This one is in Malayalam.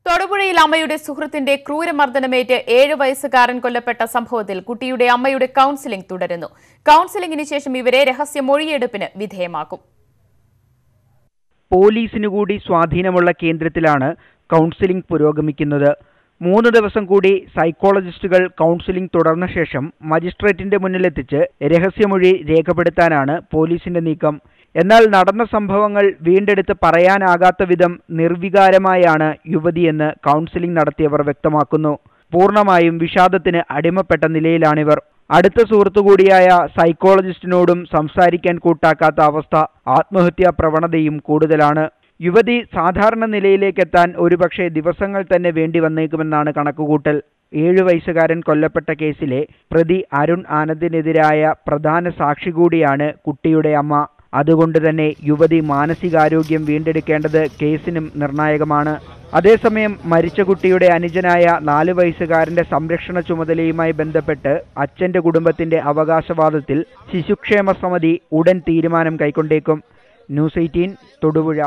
തൊടുപുഴയിൽ അമ്മയുടെ സുഹൃത്തിന്റെ ക്രൂരമർദ്ദനമേറ്റ് 7 വയസ്സുകാരൻ കൊല്ലപ്പെട്ട സംഭവത്തിൽ കുട്ടിയുടെ അമ്മയുടെ കൌൺസിലിംഗ് തുടരുന്നു. കൌൺസിലിംഗിന് ശേഷം ഇവരെ രഹസ്യ മൊഴിയെടുപ്പിന് വിധേയമാക്കും. പോലീസിനു കൂടി സ്വാധീനമുള്ള കേന്ദ്രത്തിലാണ് കൌൺസിലിംഗ് പുരോഗമിക്കുന്നത്. 3 ദിവസം കൂടി സൈക്കോളജിസ്റ്റുകൾ കൌൺസിലിംഗ് തുടർന്ന ശേഷം മജിസ്ട്രേറ്റിന്റെ മുന്നിലെത്തിച്ച് രഹസ്യമൊഴി രേഖപ്പെടുത്താനാണ് പോലീസിന്റെ നീക്കം. എന്നാൽ നടന്ന സംഭവങ്ങൾ വീണ്ടെടുത്ത് പറയാനാകാത്ത വിധം നിർവികാരമായാണ് യുവതിയെന്ന് കൌൺസിലിംഗ് നടത്തിയവർ വ്യക്തമാക്കുന്നു. പൂർണ്ണമായും വിഷാദത്തിന് അടിമപ്പെട്ട നിലയിലാണിവർ. അടുത്ത സുഹൃത്തുകൂടിയായ സൈക്കോളജിസ്റ്റിനോടും സംസാരിക്കാൻ കൂട്ടാക്കാത്ത അവസ്ഥ. ആത്മഹത്യാ പ്രവണതയും കൂടുതലാണ്. യുവതി സാധാരണ നിലയിലേക്കെത്താൻ ഒരുപക്ഷെ ദിവസങ്ങൾ തന്നെ വേണ്ടി വന്നേക്കുമെന്നാണ് കണക്കുകൂട്ടൽ. 7 വയസ്സുകാരൻ കൊല്ലപ്പെട്ട കേസിലെ പ്രതി അരുൺ ആനന്ദിനെതിരായ പ്രധാന സാക്ഷി കൂടിയാണ് കുട്ടിയുടെ അമ്മ. അതുകൊണ്ട് തന്നെ യുവതി മാനസികാരോഗ്യം വീണ്ടെടുക്കേണ്ടത് കേസിനും നിർണായകമാണ്. അതേസമയം മരിച്ച കുട്ടിയുടെ അനുജനായ 4 വയസ്സുകാരന്റെ സംരക്ഷണ ചുമതലയുമായി ബന്ധപ്പെട്ട് അച്ഛന്റെ കുടുംബത്തിന്റെ അവകാശവാദത്തിൽ ശിശുക്ഷേമ സമിതി ഉടൻ തീരുമാനം കൈക്കൊണ്ടേക്കും. ന്യൂസ് 18 തൊടുപുഴ.